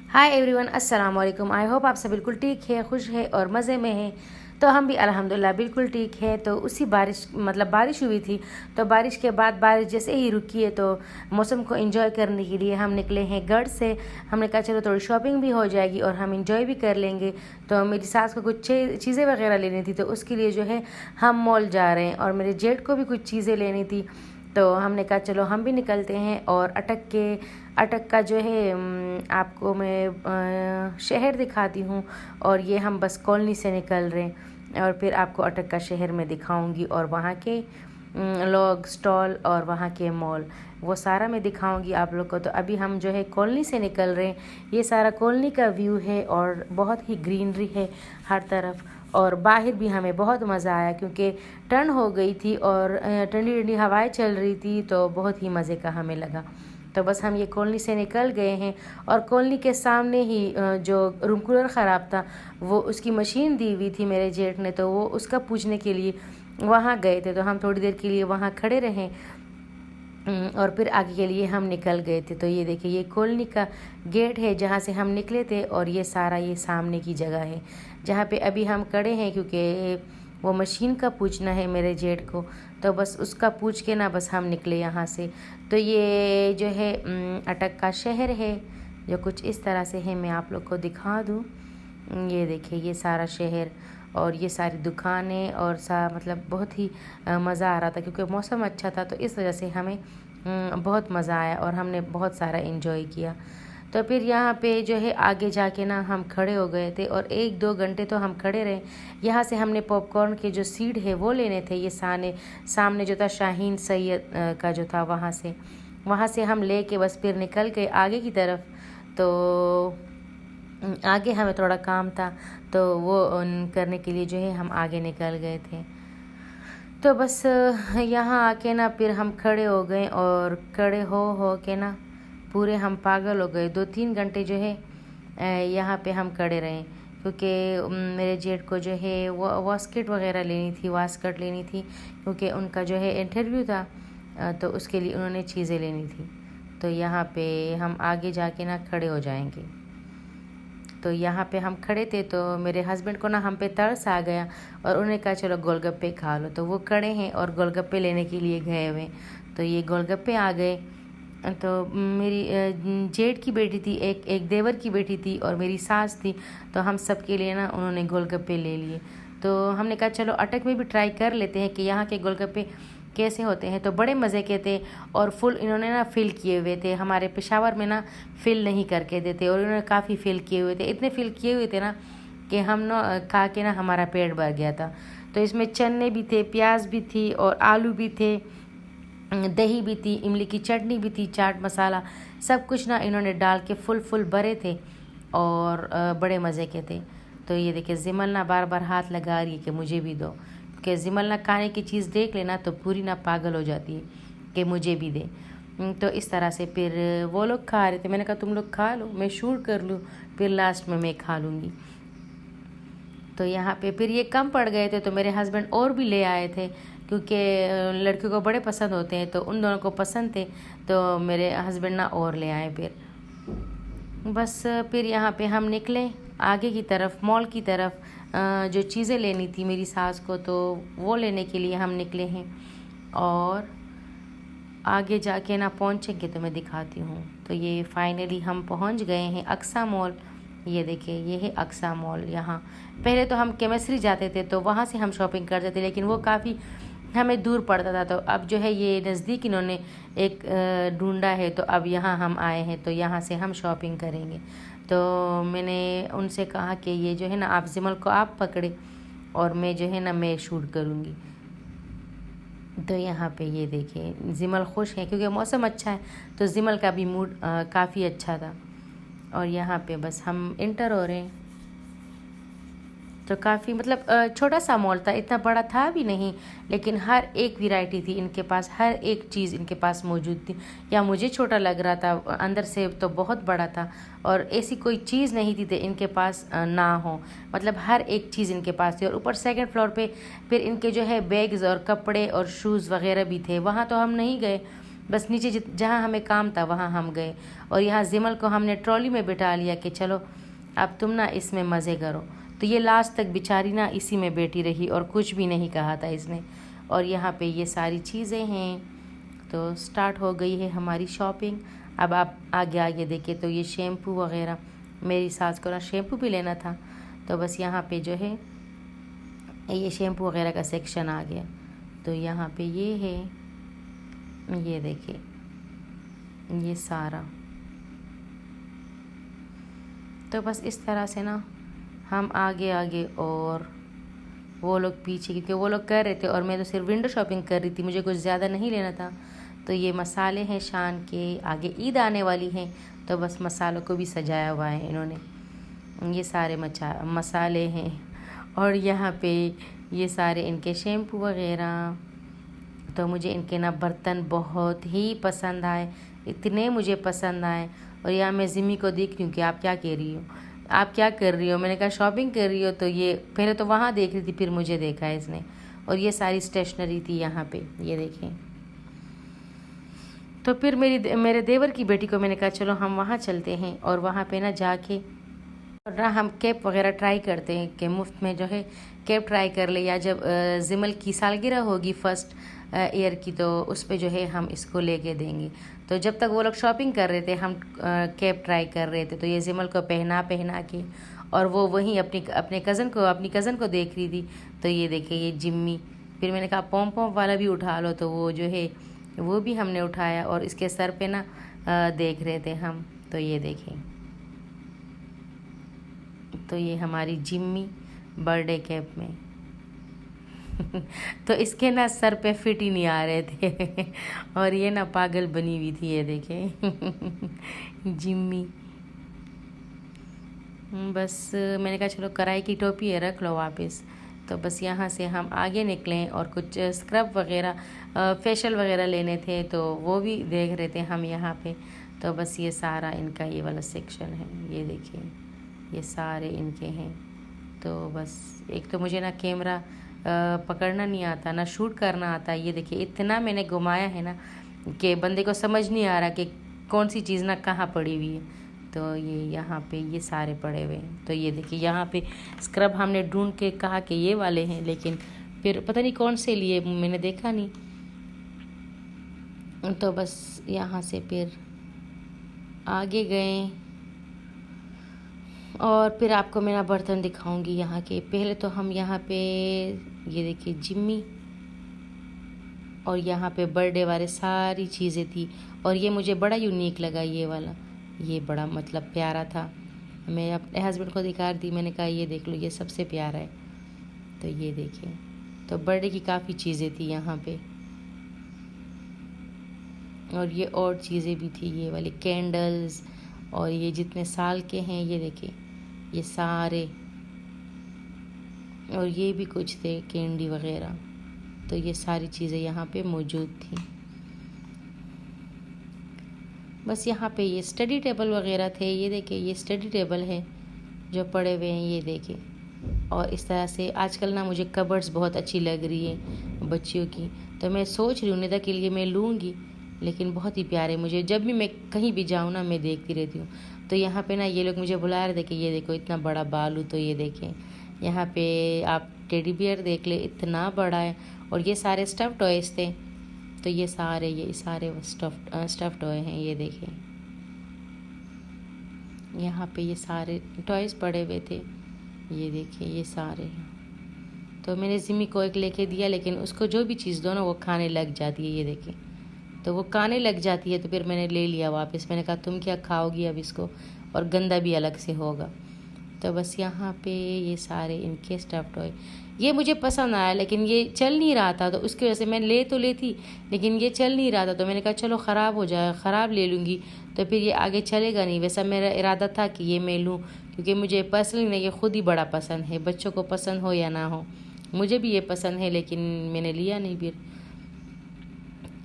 Hi everyone, अस्सलाम वालेकुम। I hope आप सब बिल्कुल ठीक है, खुश है और मज़े में हैं। तो हम भी अल्हम्दुलिल्लाह बिल्कुल ठीक है। तो उसी बारिश हुई थी। तो बारिश के बाद बारिश जैसे ही रुकी है तो मौसम को एंजॉय करने के लिए हम निकले हैं घर से। हमने कहा चलो थोड़ी शॉपिंग भी हो जाएगी और हम एंजॉय भी कर लेंगे। तो मेरी सास को कुछ चीज़ें वगैरह लेनी थी, तो उसके लिए जो है हम मॉल जा रहे हैं और मेरे जेठ को भी कुछ चीज़ें लेनी थी। तो हमने कहा चलो हम भी निकलते हैं। और अटक का जो है आपको मैं शहर दिखाती हूँ। और ये हम बस कॉलोनी से निकल रहे हैं और फिर आपको अटक का शहर में दिखाऊंगी और वहाँ के लोग, स्टॉल और वहाँ के मॉल, वो सारा मैं दिखाऊंगी आप लोग को। तो अभी हम जो है कॉलोनी से निकल रहे हैं। ये सारा कॉलोनी का व्यू है और बहुत ही ग्रीनरी है हर तरफ। और बाहर भी हमें बहुत मज़ा आया क्योंकि ठंड हो गई थी और ठंडी ठंडी हवाएं चल रही थी, तो बहुत ही मज़े का हमें लगा। तो बस हम ये कॉलोनी से निकल गए हैं और कॉलोनी के सामने ही जो रूम कूलर ख़राब था वो उसकी मशीन दी हुई थी मेरे जेठ ने, तो वो उसका पूछने के लिए वहाँ गए थे। तो हम थोड़ी देर के लिए वहाँ खड़े रहें और फिर आगे के लिए हम निकल गए थे। तो ये देखिए, ये कॉलोनी का गेट है जहाँ से हम निकले थे और ये सारा ये सामने की जगह है जहाँ पे अभी हम खड़े हैं, क्योंकि वो मशीन का पूछना है मेरे जेठ को। तो बस उसका पूछ के ना बस हम निकले यहाँ से। तो ये जो है अटक का शहर है, जो कुछ इस तरह से है। मैं आप लोग को दिखा दूँ। ये देखिए, ये सारा शहर और ये सारी दुकानें और मतलब बहुत ही मज़ा आ रहा था क्योंकि मौसम अच्छा था। तो इस वजह से हमें बहुत मज़ा आया और हमने बहुत सारा एंजॉय किया। तो फिर यहाँ पे जो है आगे जाके ना हम खड़े हो गए थे और 1-2 घंटे तो हम खड़े रहे। यहाँ से हमने पॉपकॉर्न के जो सीड है वो लेने थे। ये सामने जो था शाहीन सैयद का जो था, वहाँ से हम ले के बस फिर निकल गए आगे की तरफ। तो आगे हमें थोड़ा काम था, तो वो करने के लिए जो है हम आगे निकल गए थे। तो बस यहाँ आके ना फिर हम खड़े हो गए और खड़े हो के ना पूरे हम पागल हो गए। 2-3 घंटे जो है यहाँ पे हम खड़े रहे क्योंकि मेरे जेठ को जो है वो वास्कट वगैरह लेनी थी, वास्कट लेनी थी क्योंकि उनका जो है इंटरव्यू था। तो उसके लिए उन्होंने चीज़ें लेनी थी। तो यहाँ पे हम आगे जाके ना खड़े हो जाएंगे। तो यहाँ पे हम खड़े थे तो मेरे हस्बैंड को ना हम पे तरस आ गया और उन्होंने कहा चलो गोलगप्पे खा लो। तो वो खड़े हैं और गोलगप्पे लेने के लिए गए हुए। तो ये गोलगप्पे आ गए। तो मेरी जेठ की बेटी थी, एक देवर की बेटी थी और मेरी सास थी। तो हम सब के लिए ना उन्होंने गोलगप्पे ले लिए। तो हमने कहा चलो अटक में भी ट्राई कर लेते हैं कि यहाँ के गोलगप्पे कैसे होते हैं। तो बड़े मज़े के थे और फुल इन्होंने ना फिल किए हुए थे। हमारे पेशावर में ना फिल नहीं करके देते और इन्होंने काफ़ी फिल किए हुए थे। इतने फिल किए हुए थे ना कि हम ना खा के ना हमारा पेट भर गया था। तो इसमें चने भी थे, प्याज भी थी और आलू भी थे, दही भी थी, इमली की चटनी भी थी, चाट मसाला, सब कुछ ना इन्होंने डाल के फुल भरे थे और बड़े मज़े के थे। तो ये देखिए, जिमल ना बार बार हाथ लगा रही है कि मुझे भी दो, कि जिमल ना खाने की चीज़ देख लेना तो पूरी ना पागल हो जाती है कि मुझे भी दे। तो इस तरह से फिर वो लोग खा रहे थे। मैंने कहा तुम लोग खा लो, मैं शूट कर लूँ, फिर लास्ट में मैं खा लूँगी। तो यहाँ पे फिर ये कम पड़ गए थे तो मेरे हस्बैंड और भी ले आए थे क्योंकि लड़कियों को बड़े पसंद होते हैं, तो उन दोनों को पसंद थे। तो मेरे हस्बैंड ना और ले आए। फिर बस फिर यहाँ पे हम निकले आगे की तरफ, मॉल की तरफ। जो चीज़ें लेनी थी मेरी सास को, तो वो लेने के लिए हम निकले हैं। और आगे जाके ना पहुँचेंगे तो मैं दिखाती हूँ। तो ये फाइनली हम पहुँच गए हैं अक्सा मॉल। ये देखिए, ये है अक्सा मॉल। यहाँ पहले तो हम केमिस्ट्री जाते थे तो वहाँ से हम शॉपिंग करते थे, लेकिन वो काफ़ी हमें दूर पड़ता था। तो अब जो है ये नज़दीक इन्होंने एक ढूंढा है, तो अब यहाँ हम आए हैं, तो यहाँ से हम शॉपिंग करेंगे। तो मैंने उनसे कहा कि ये जो है ना आप जिमल को आप पकड़े और मैं जो है ना मैं शूट करूँगी। तो यहाँ पे ये देखिए, जिमल खुश है क्योंकि मौसम अच्छा है, तो जिमल का भी मूड काफ़ी अच्छा था। और यहाँ पे बस हम इंटर हो रहे हैं। तो काफ़ी मतलब छोटा सा मॉल था, इतना बड़ा था भी नहीं, लेकिन हर एक वैरायटी थी इनके पास, हर एक चीज़ इनके पास मौजूद थी। या मुझे छोटा लग रहा था, अंदर से तो बहुत बड़ा था। और ऐसी कोई चीज़ नहीं थी इनके पास ना हो, मतलब हर एक चीज़ इनके पास थी। और ऊपर सेकंड फ्लोर पे फिर इनके जो है बैग्स और कपड़े और शूज़ वगैरह भी थे। वहाँ तो हम नहीं गए बस नीचे जहाँ हमें काम था वहाँ हम गए, और यहाँ जिमल को हमने ट्रॉली में बिठा लिया कि चलो अब तुम ना इसमें मज़े करो। तो ये लास्ट तक बेचारी ना इसी में बैठी रही और कुछ भी नहीं कहा था इसने। और यहाँ पे ये सारी चीज़ें हैं। तो स्टार्ट हो गई है हमारी शॉपिंग। अब आप आगे आगे देखें तो ये शैम्पू वगैरह, मेरी सास को ना शैम्पू भी लेना था, तो बस यहाँ पे जो है ये शैम्पू वगैरह का सेक्शन आ गया। तो यहाँ पे ये है, ये देखिए ये सारा। तो बस इस तरह से ना हम आगे आगे और वो लोग पीछे, क्योंकि वो लोग कर रहे थे और मैं तो सिर्फ विंडो शॉपिंग कर रही थी, मुझे कुछ ज़्यादा नहीं लेना था। तो ये मसाले हैं शान के, आगे ईद आने वाली हैं तो बस मसालों को भी सजाया हुआ है इन्होंने। ये सारे मसाले हैं, और यहाँ पे ये सारे इनके शैम्पू वगैरह। तो मुझे इनके ना बर्तन बहुत ही पसंद आए, इतने मुझे पसंद आए। और यहाँ मैं जिमी को देख रही हूँ कि आप क्या कह रही हो, आप क्या कर रही हो। मैंने कहा शॉपिंग कर रही हो। तो ये पहले तो वहाँ देख रही थी, फिर मुझे देखा है इसने। और ये सारी स्टेशनरी थी यहाँ पे, ये देखें। तो फिर मेरे देवर की बेटी को मैंने कहा चलो हम वहाँ चलते हैं, और वहाँ पे ना जाके और ना हम कैप वगैरह ट्राई करते हैं कि मुफ्त में जो है कैप ट्राई कर ले, या जब जिमल की सालगिरह होगी फर्स्ट ईयर की तो उस पे जो है हम इसको लेके देंगे। तो जब तक वो लोग शॉपिंग कर रहे थे हम कैप ट्राई कर रहे थे। तो ये जिमल को पहना के, और वो वहीं अपनी कज़न को देख रही थी। तो ये देखिए ये जिम्मी। फिर मैंने कहा पॉम पॉम वाला भी उठा लो, तो वो जो है वो भी हमने उठाया, और इसके सर पे ना देख रहे थे हम। तो ये देखें, तो ये हमारी जिम्मी बर्थडे कैप में तो इसके ना सर पे फिट ही नहीं आ रहे थे और ये ना पागल बनी हुई थी, ये देखें जिम्मी। बस मैंने कहा चलो कढ़ाई की टोपी है रख लो वापस। तो बस यहाँ से हम आगे निकले और कुछ स्क्रब वगैरह फेशियल वगैरह लेने थे, तो वो भी देख रहे थे हम यहाँ पे। तो बस ये सारा इनका ये वाला सेक्शन है, ये देखिए ये सारे इनके हैं। तो बस एक तो मुझे ना कैमरा पकड़ना नहीं आता, ना शूट करना आता। ये देखिए इतना मैंने घुमाया है ना कि बंदे को समझ नहीं आ रहा कि कौन सी चीज़ ना कहाँ पड़ी हुई है। तो ये यहाँ पे ये सारे पड़े हुए हैं। तो ये देखिए यहाँ पे स्क्रब हमने ढूंढ के कहा कि ये वाले हैं, लेकिन फिर पता नहीं कौन से लिए, मैंने देखा नहीं। तो बस यहाँ से फिर आगे गए, और फिर आपको मेरा बर्तन दिखाऊंगी यहाँ के। पहले तो हम यहाँ पे ये देखिए जिम्मी, और यहाँ पे बर्थडे वाले सारी चीज़ें थी। और ये मुझे बड़ा यूनिक लगा, ये वाला ये बड़ा मतलब प्यारा था। मैं अपने हस्बैंड को दिखा रही थी, मैंने कहा ये देख लो ये सबसे प्यारा है। तो ये देखिए, तो बर्थडे की काफ़ी चीज़ें थी यहाँ पे, और ये और चीज़ें भी थी, ये वाली कैंडल्स, और ये जितने साल के हैं ये देखिए ये सारे, और ये भी कुछ थे कैंडी वगैरह। तो ये सारी चीज़ें यहाँ पे मौजूद थी। बस यहाँ पे ये स्टडी टेबल वगैरह थे, ये देखिए ये स्टडी टेबल है जो पड़े हुए हैं, ये देखिए। और इस तरह से आजकल ना मुझे कबर्ड्स बहुत अच्छी लग रही है बच्चियों की, तो मैं सोच रही हूँ निदा के लिए मैं लूँगी, लेकिन बहुत ही प्यारे मुझे जब भी मैं कहीं भी जाऊँ ना मैं देखती रहती हूँ। तो यहाँ पे ना ये लोग मुझे बुला रहे थे कि ये देखो इतना बड़ा बालू। तो ये देखें यहाँ पे आप टेडी बियर देख ले, इतना बड़ा है। और ये सारे स्टफ़ टॉयज़ थे, तो ये सारे स्टफ़ टॉय हैं, ये देखें यहाँ पे ये सारे टॉयज़ पड़े हुए थे, ये देखिए ये सारे। तो मैंने जिमी को एक लेके दिया, लेकिन उसको जो भी चीज़ दो ना वो खाने लग जाती है, ये देखें। तो वो खाने लग जाती है, तो फिर मैंने ले लिया वापस। मैंने कहा तुम क्या खाओगी अब इसको, और गंदा भी अलग से होगा। तो बस यहाँ पे ये सारे इनके स्टफ़ टॉय ये मुझे पसंद आया, लेकिन ये चल नहीं रहा था, तो उसकी वजह से मैं ले तो लेती, लेकिन ये चल नहीं रहा था। तो मैंने कहा चलो ख़राब हो जाए, ख़राब ले लूँगी तो फिर ये आगे चलेगा नहीं। वैसा मेरा इरादा था कि ये मैं लूँ, क्योंकि मुझे पर्सनली नहीं ये ख़ुद ही बड़ा पसंद है, बच्चों को पसंद हो या ना हो, मुझे भी ये पसंद है, लेकिन मैंने लिया नहीं फिर।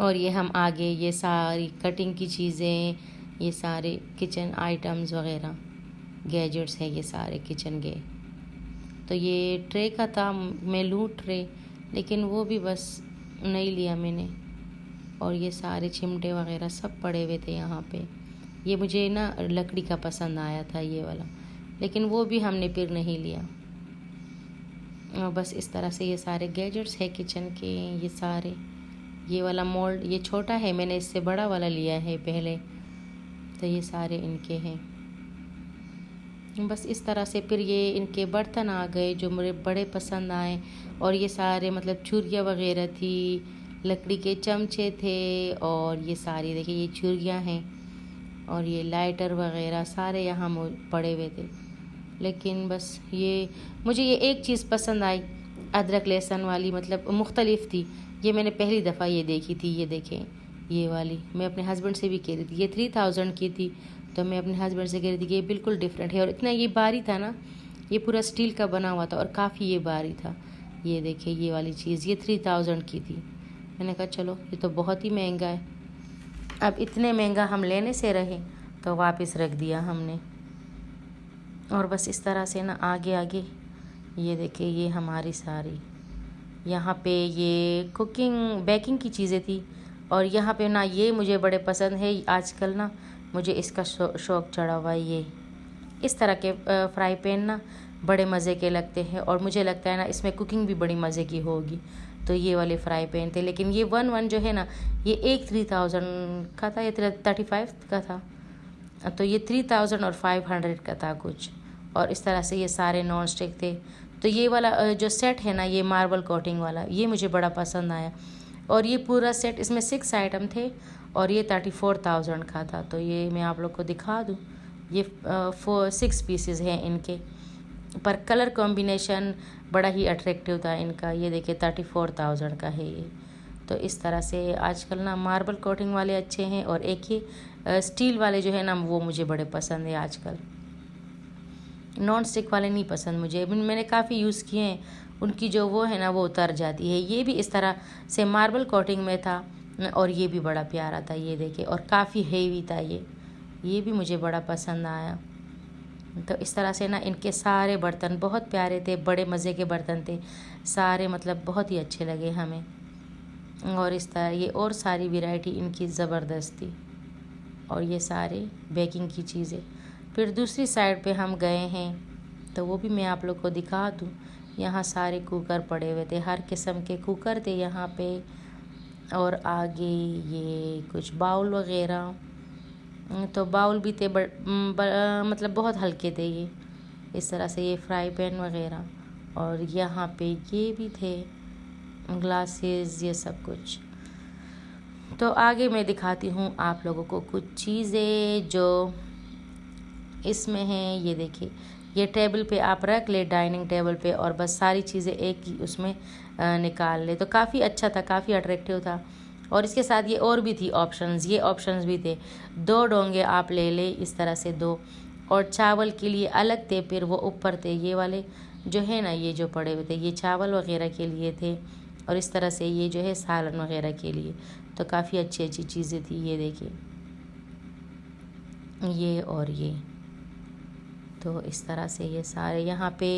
और ये हम आगे ये सारी कटिंग की चीज़ें, ये सारे किचन आइटम्स वगैरह गैजेट्स हैं, ये सारे किचन के। तो ये ट्रे का था, मैं लूँ ट्रे, लेकिन वो भी बस नहीं लिया मैंने। और ये सारे चिमटे वगैरह सब पड़े हुए थे यहाँ पे। ये मुझे ना लकड़ी का पसंद आया था ये वाला, लेकिन वो भी हमने फिर नहीं लिया। और बस इस तरह से ये सारे गैजेट्स है किचन के, ये सारे। ये वाला मोल्ड ये छोटा है, मैंने इससे बड़ा वाला लिया है पहले, तो ये सारे इनके हैं। बस इस तरह से फिर ये इनके बर्तन आ गए जो मुझे बड़े पसंद आए। और ये सारे मतलब छुरियाँ वगैरह थी, लकड़ी के चमचे थे, और ये सारी देखिए ये छुरियाँ हैं, और ये लाइटर वगैरह सारे यहाँ पड़े हुए थे। लेकिन बस ये मुझे ये एक चीज़ पसंद आई, अदरक लहसुन वाली, मतलब मुख्तलिफ थी। ये मैंने पहली दफ़ा ये देखी थी। ये देखें ये वाली, मैं अपने हस्बैंड से भी कह रही थी, ये 3000 की थी, तो मैं अपने हस्बैंड से कह रही थी कि ये बिल्कुल डिफरेंट है। और इतना ये भारी था ना, ये पूरा स्टील का बना हुआ था और काफ़ी ये भारी था। ये देखिए ये वाली चीज़, ये 3000 की थी। मैंने कहा चलो ये तो बहुत ही महंगा है, अब इतने महंगा हम लेने से रहे तो वापस रख दिया हमने। और बस इस तरह से ना आगे आगे ये देखिए ये हमारी सारी यहाँ पे ये कुकिंग बेकिंग की चीज़ें थी। और यहाँ पे ना ये मुझे बड़े पसंद है आजकल ना, मुझे इसका शौक़ चढ़ा हुआ है। ये इस तरह के फ्राई पैन ना बड़े मज़े के लगते हैं, और मुझे लगता है ना इसमें कुकिंग भी बड़ी मज़े की होगी। तो ये वाले फ्राई पैन थे, लेकिन ये 1 जो है ना ये एक 3000 का था, ये 35 का था, तो ये 3000 और 500 का था कुछ। और इस तरह से ये सारे नॉन स्टिक थे। तो ये वाला जो सेट है ना, ये मार्बल कोटिंग वाला, ये मुझे बड़ा पसंद आया। और ये पूरा सेट, इसमें 6 आइटम थे, और ये 34,000 का था। तो ये मैं आप लोग को दिखा दूँ, ये 6 पीसेस हैं इनके, पर कलर कॉम्बिनेशन बड़ा ही अट्रैक्टिव था इनका। ये देखिए 34,000 का है ये। तो इस तरह से आजकल ना मार्बल कोटिंग वाले अच्छे हैं, और एक ही स्टील वाले जो है ना वो मुझे बड़े पसंद है आजकल। नॉन स्टिक वाले नहीं पसंद मुझे, मैंने काफ़ी यूज़ किए हैं, उनकी जो वो है ना वो उतर जाती है। ये भी इस तरह से मार्बल कोटिंग में था, और ये भी बड़ा प्यारा था। ये देखिए, और काफ़ी हेवी था ये भी मुझे बड़ा पसंद आया। तो इस तरह से ना इनके सारे बर्तन बहुत प्यारे थे, बड़े मज़े के बर्तन थे सारे, मतलब बहुत ही अच्छे लगे हमें। और इस तरह ये और सारी वैरायटी इनकी ज़बरदस्त थी। और ये सारे बेकिंग की चीज़ें। फिर दूसरी साइड पे हम गए हैं, तो वो भी मैं आप लोग को दिखा दूँ। यहाँ सारे कुकर पड़े हुए थे, हर किस्म के कुकर थे यहाँ पे। और आगे ये कुछ बाउल वगैरह, तो बाउल भी थे मतलब बहुत हल्के थे ये। इस तरह से ये फ्राई पैन वगैरह, और यहाँ पे ये भी थे ग्लासेस, ये सब कुछ। तो आगे मैं दिखाती हूँ आप लोगों को कुछ चीज़ें जो इसमें हैं। ये देखिए, ये टेबल पे आप रख ले, डाइनिंग टेबल पे, और बस सारी चीज़ें एक ही उसमें निकाल ले। तो काफ़ी अच्छा था, काफ़ी अट्रैक्टिव था। और इसके साथ ये और भी थी ऑप्शंस, ये ऑप्शंस भी थे। 2 डोंगे आप ले ले, इस तरह से 2, और चावल के लिए अलग थे, फिर वो ऊपर थे ये वाले जो है ना, ये जो पड़े हुए थे ये चावल वगैरह के लिए थे। और इस तरह से ये जो है सालन वगैरह के लिए। तो काफ़ी अच्छी अच्छी चीज़ें थी। ये देखिए ये और ये, तो इस तरह से ये सारे यहाँ पे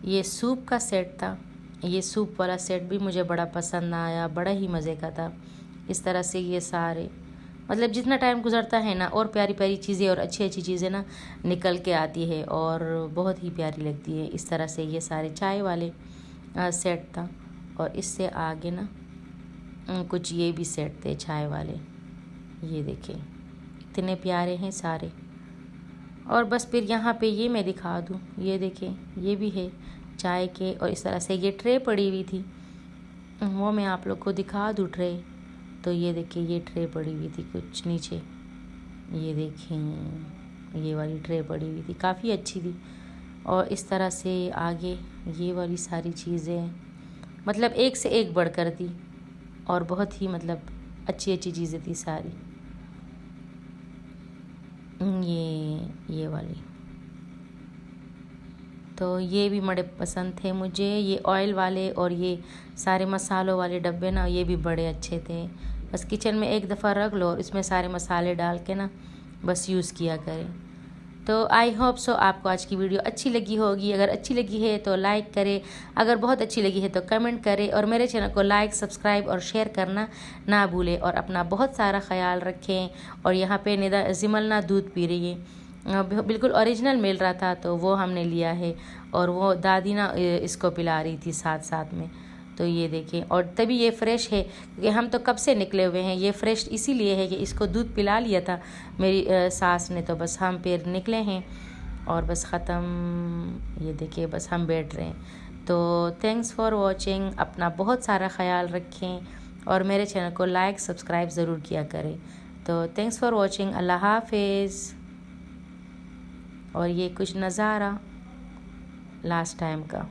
ये सूप का सेट था। ये सूप वाला सेट भी मुझे बड़ा पसंद आया, बड़ा ही मज़े का था। इस तरह से ये सारे, मतलब जितना टाइम गुजरता है ना, और प्यारी प्यारी चीज़ें और अच्छी अच्छी चीज़ें ना निकल के आती है, और बहुत ही प्यारी लगती है। इस तरह से ये सारे चाय वाले सेट था। और इससे आगे ना कुछ ये भी सेट थे चाय वाले। ये देखिए इतने प्यारे हैं सारे। और बस फिर यहाँ पे ये मैं दिखा दूँ, ये देखिए ये भी है चाय के। और इस तरह से ये ट्रे पड़ी हुई थी, वो मैं आप लोग को दिखा दूँ ट्रे। तो ये देखिए ये ट्रे पड़ी हुई थी कुछ नीचे, ये देखें ये वाली ट्रे पड़ी हुई थी, काफ़ी अच्छी थी। और इस तरह से आगे ये वाली सारी चीज़ें, मतलब एक से एक बढ़कर थी, और बहुत ही मतलब अच्छी अच्छी चीज़ें थी सारी। ये वाली, तो ये भी बड़े पसंद थे मुझे। ये ऑयल वाले और ये सारे मसालों वाले डब्बे ना, ये भी बड़े अच्छे थे। बस किचन में एक दफ़ा रख लो और इसमें सारे मसाले डाल के ना बस यूज़ किया करें। तो आई होप सो आपको आज की वीडियो अच्छी लगी होगी। अगर अच्छी लगी है तो लाइक करें, अगर बहुत अच्छी लगी है तो कमेंट करें और मेरे चैनल को लाइक, सब्सक्राइब और शेयर करना ना भूलें। और अपना बहुत सारा ख्याल रखें। और यहाँ पे निदा जिमलना दूध पी रही है, बिल्कुल ओरिजिनल मिल रहा था तो वो हमने लिया है। और वो दादी ना इसको पिला रही थी साथ साथ में। तो ये देखें, और तभी ये फ़्रेश है क्योंकि हम तो कब से निकले हुए हैं। ये फ़्रेश इसीलिए है कि इसको दूध पिला लिया था मेरी सास ने, तो बस हम फिर निकले हैं और बस ख़त्म। ये देखिए बस हम बैठ रहे हैं। तो थैंक्स फॉर वॉचिंग। अपना बहुत सारा ख्याल रखें और मेरे चैनल को लाइक, सब्सक्राइब ज़रूर किया करें। तो थैंक्स फॉर वॉचिंग। अल्लाह हाफिज़। और ये कुछ नज़ारा लास्ट टाइम का।